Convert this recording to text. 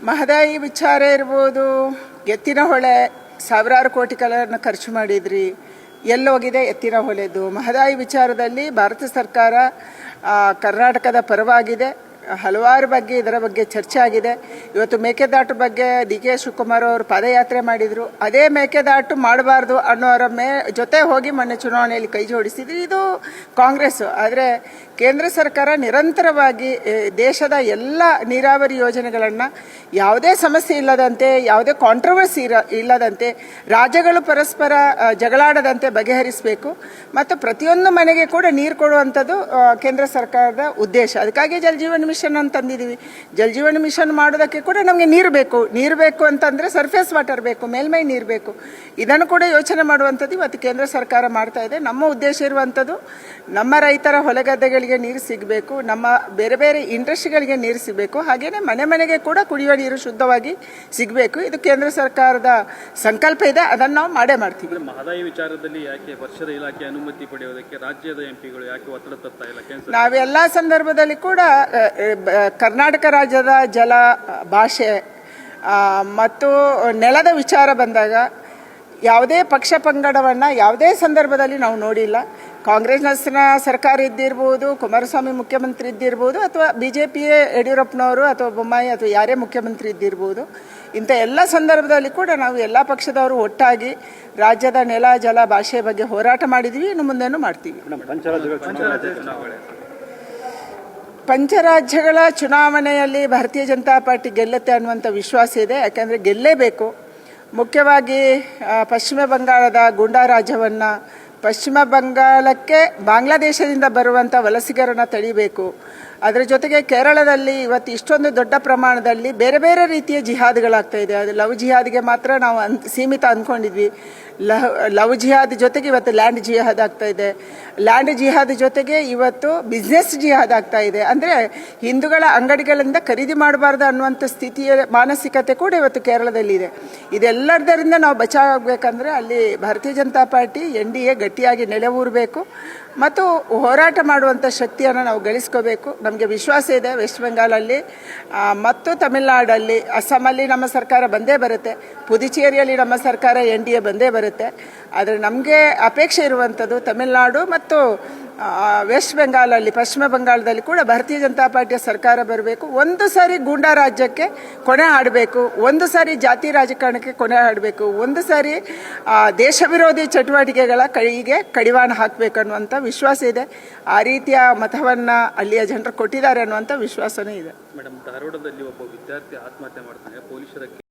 ಮಹದಾಯಿ ವಿಚಾರ ಇರ್ಬೋದು, ಎತ್ತಿನ ಹೊಳೆ ಸಾವಿರಾರು ಕೋಟಿಗಳನ್ನು ಖರ್ಚು ಮಾಡಿದ್ರಿ, ಎಲ್ಲೋಗಿದೆ ಎತ್ತಿನ ಹೊಳೆದು? ಮಹದಾಯಿ ವಿಚಾರದಲ್ಲಿ ಭಾರತ ಸರ್ಕಾರ ಕರ್ನಾಟಕದ ಪರವಾಗಿದೆ. ಹಲವಾರು ಬಗ್ಗೆ ಇದರ ಬಗ್ಗೆ ಚರ್ಚೆ ಆಗಿದೆ. ಇವತ್ತು ಮೇಕೆದಾಟು ಬಗ್ಗೆ ಡಿ.ಕೆ. ಶಿವಕುಮಾರ್ ಅವರು ಪಾದಯಾತ್ರೆ ಮಾಡಿದರು. ಅದೇ ಮೇಕೆದಾಟು ಮಾಡಬಾರ್ದು ಅನ್ನೋರ ಜೊತೆ ಹೋಗಿ ಮೊನ್ನೆ ಚುನಾವಣೆಯಲ್ಲಿ ಕೈ ಜೋಡಿಸಿದ್ರು. ಇದು ಕಾಂಗ್ರೆಸ್. ಆದರೆ ಕೇಂದ್ರ ಸರ್ಕಾರ ನಿರಂತರವಾಗಿ ದೇಶದ ಎಲ್ಲ ನೀರಾವರಿ ಯೋಜನೆಗಳನ್ನು ಯಾವುದೇ ಸಮಸ್ಯೆ ಇಲ್ಲದಂತೆ, ಯಾವುದೇ ಕಾಂಟ್ರವರ್ಸಿ ಇಲ್ಲದಂತೆ, ರಾಜ್ಯಗಳು ಪರಸ್ಪರ ಜಗಳಾಡದಂತೆ ಬಗೆಹರಿಸಬೇಕು ಮತ್ತು ಪ್ರತಿಯೊಂದು ಮನೆಗೆ ಕೂಡ ನೀರು ಕೊಡುವಂಥದ್ದು ಕೇಂದ್ರ ಸರ್ಕಾರದ ಉದ್ದೇಶ. ಅದಕ್ಕಾಗಿ ಜಲ್ ಜೀವನ್ ಮಿಷನ್ ಅಂತ ತಂದಿದ್ದೀವಿ. ಜಲ್ ಜೀವನ್ ಮಿಷನ್ ಮಾಡೋದಕ್ಕೆ ಕೂಡ ನಮಗೆ ನೀರು ಬೇಕು ಅಂತಂದರೆ ಸರ್ಫೇಸ್ ವಾಟರ್ ಬೇಕು, ಮೇಲ್ಮೈ ನೀರು ಬೇಕು. ಇದನ್ನು ಕೂಡ ಯೋಚನೆ ಮಾಡುವಂಥದ್ದು ಇವತ್ತು ಕೇಂದ್ರ ಸರ್ಕಾರ ಮಾಡ್ತಾ ಇದೆ. ನಮ್ಮ ಉದ್ದೇಶ ಇರುವಂಥದ್ದು ನಮ್ಮ ರೈತರ ಹೊಲಗದ್ದೆಗಳಿಗೆ ನೀರು ಸಿಗಬೇಕು, ನಮ್ಮ ಬೇರೆ ಬೇರೆ ಇಂಡಸ್ಟ್ರಿಗಳಿಗೆ ನೀರು ಸಿಗಬೇಕು, ಹಾಗೆಯೇ ಮನೆಗೆ ಕೂಡ ಕುಡಿಯುವ ನೀರು ಶುದ್ಧವಾಗಿ ಸಿಗಬೇಕು. ಇದು ಕೇಂದ್ರ ಸರ್ಕಾರದ ಸಂಕಲ್ಪ ಇದೆ, ಅದನ್ನು ನಾವು ಮಾಡೇ ಮಾಡ್ತೀವಿ. ಮಹದಾಯಿ ವಿಚಾರದಲ್ಲಿ ಯಾಕೆ ವರ್ಷದ ಇಲಾಖೆ ಅನುಮತಿ ಪಡೆಯೋದಕ್ಕೆ ರಾಜ್ಯದ ಎಂಪಿಗಳು ಯಾಕೆ ಒತ್ತಡ ತರ್ತಾ ಇಲ್ಲ? ನಾವೆಲ್ಲ ಸಂದರ್ಭದಲ್ಲಿ ಕೂಡ ಕರ್ನಾಟಕ ರಾಜ್ಯದ ಜಲ, ಭಾಷೆ ಮತ್ತು ನೆಲದ ವಿಚಾರ ಬಂದಾಗ ಯಾವುದೇ ಪಕ್ಷ ಪಂಗಡವನ್ನು ಯಾವುದೇ ಸಂದರ್ಭದಲ್ಲಿ ನಾವು ನೋಡಿಲ್ಲ. ಕಾಂಗ್ರೆಸ್ನ ಸರ್ಕಾರ ಇದ್ದಿರ್ಬೋದು, ಕುಮಾರಸ್ವಾಮಿ ಮುಖ್ಯಮಂತ್ರಿ ಇದ್ದಿರ್ಬೋದು, ಅಥವಾ BJPಯೇ ಯಡಿಯೂರಪ್ಪನವರು ಅಥವಾ ಬೊಮ್ಮಾಯಿ ಅಥವಾ ಯಾರೇ ಮುಖ್ಯಮಂತ್ರಿ ಇದ್ದಿರ್ಬೋದು, ಇಂಥ ಎಲ್ಲ ಸಂದರ್ಭದಲ್ಲಿ ಕೂಡ ನಾವು ಎಲ್ಲ ಪಕ್ಷದವರು ಒಟ್ಟಾಗಿ ರಾಜ್ಯದ ನೆಲ, ಜಲ, ಭಾಷೆ ಬಗ್ಗೆ ಹೋರಾಟ ಮಾಡಿದ್ವಿ, ಇನ್ನು ಮುಂದೆನೂ ಮಾಡ್ತೀವಿ. ಪಂಚರಾಜ್ಯಗಳ ಚುನಾವಣೆಯಲ್ಲಿ ಭಾರತೀಯ ಜನತಾ ಪಾರ್ಟಿ ಗೆಲ್ಲುತ್ತೆ ಅನ್ನುವಂಥ ವಿಶ್ವಾಸ ಇದೆ. ಯಾಕೆಂದರೆ ಗೆಲ್ಲೇಬೇಕು. ಮುಖ್ಯವಾಗಿ ಪಶ್ಚಿಮ ಬಂಗಾಳದ ಗೂಂಡಾ ರಾಜ್ಯವನ್ನು, ಪಶ್ಚಿಮ ಬಂಗಾಳಕ್ಕೆ ಬಾಂಗ್ಲಾದೇಶದಿಂದ ಬರುವಂಥ ವಲಸಿಗರನ್ನು ತಡಿಬೇಕು. ಅದರ ಜೊತೆಗೆ ಕೇರಳದಲ್ಲಿ ಇವತ್ತು ಇಷ್ಟೊಂದು ದೊಡ್ಡ ಪ್ರಮಾಣದಲ್ಲಿ ಬೇರೆ ಬೇರೆ ರೀತಿಯ ಜಿಹಾದ್ಗಳಾಗ್ತಾ ಇದೆ. ಅದು ಲವ್ ಜಿಹಾದ್ಗೆ ಮಾತ್ರ ನಾವು ಸೀಮಿತ ಅಂದ್ಕೊಂಡಿದ್ವಿ. ಲವ್ ಜಿಹಾದ್ ಜೊತೆಗೆ ಇವತ್ತು ಲ್ಯಾಂಡ್ ಜಿಹಾದ್ ಆಗ್ತಾ ಇದೆ. ಲ್ಯಾಂಡ್ ಜಿಹಾದ್ ಜೊತೆಗೆ ಇವತ್ತು ಬಿಸ್ನೆಸ್ ಜಿಹಾದ್ ಆಗ್ತಾ ಇದೆ. ಅಂದರೆ ಹಿಂದೂಗಳ ಅಂಗಡಿಗಳಿಂದ ಖರೀದಿ ಮಾಡಬಾರ್ದು ಅನ್ನುವಂಥ ಸ್ಥಿತಿಯ ಮಾನಸಿಕತೆ ಕೂಡ ಇವತ್ತು ಕೇರಳದಲ್ಲಿದೆ. ಇದೆಲ್ಲದರಿಂದ ನಾವು ಬಚಾವಾಗಬೇಕಂದ್ರೆ ಅಲ್ಲಿ ಭಾರತೀಯ ಜನತಾ ಪಾರ್ಟಿ NDA ಗಟ್ಟಿಯಾಗಿ ನೆಲೆಯೂರಬೇಕು ಮತ್ತು ಹೋರಾಟ ಮಾಡುವಂಥ ಶಕ್ತಿಯನ್ನು ನಾವು ಗಳಿಸ್ಕೋಬೇಕು. ನಮಗೆ ವಿಶ್ವಾಸ ಇದೆ ವೆಸ್ಟ್ ಬೆಂಗಾಲಲ್ಲಿ ಮತ್ತು ತಮಿಳುನಾಡಲ್ಲಿ, ಅಸ್ಸಾಮಲ್ಲಿ ನಮ್ಮ ಸರ್ಕಾರ ಬಂದೇ ಬರುತ್ತೆ, ಪುದುಚೇರಿಯಲ್ಲಿ ನಮ್ಮ ಸರ್ಕಾರ NDA ಬಂದೇ ಬರುತ್ತೆ. ಆದರೆ ನಮಗೆ ಅಪೇಕ್ಷೆ ಇರುವಂಥದ್ದು ತಮಿಳುನಾಡು ಮತ್ತು ವೆಸ್ಟ್ ಬೆಂಗಾಲಲ್ಲಿ, ಪಶ್ಚಿಮ ಬಂಗಾಳದಲ್ಲಿ ಕೂಡ ಭಾರತೀಯ ಜನತಾ ಪಾರ್ಟಿಯ ಸರ್ಕಾರ ಬರಬೇಕು. ಒಂದು ಸಾರಿ ಗೂಂಡಾ ರಾಜ್ಯಕ್ಕೆ ಕೊನೆ ಆಡಬೇಕು, ಒಂದು ಸಾರಿ ಜಾತಿ ರಾಜಕಾರಣಕ್ಕೆ ಕೊನೆ ಆಡಬೇಕು, ಒಂದು ಸಾರಿ ದೇಶ ವಿರೋಧಿ ಚಟುವಟಿಕೆಗಳ ಕೈಗೆ ಕಡಿವಾಣ ಹಾಕಬೇಕು ಅನ್ನುವಂಥ ವಿಶ್ವಾಸ ಇದೆ. ಆ ರೀತಿಯ ಮತವನ್ನು ಅಲ್ಲಿಯ ಜನರು ಕೊಟ್ಟಿದ್ದಾರೆ ಅನ್ನುವಂಥ ವಿಶ್ವಾಸನೂ ಇದೆ. ಮೇಡಮ್, ಧಾರವಾಡದಲ್ಲಿ ಒಬ್ಬ ವಿದ್ಯಾರ್ಥಿ ಆತ್ಮಹತ್ಯೆ ಮಾಡ್ತಾನೆ, ಪೊಲೀಸರ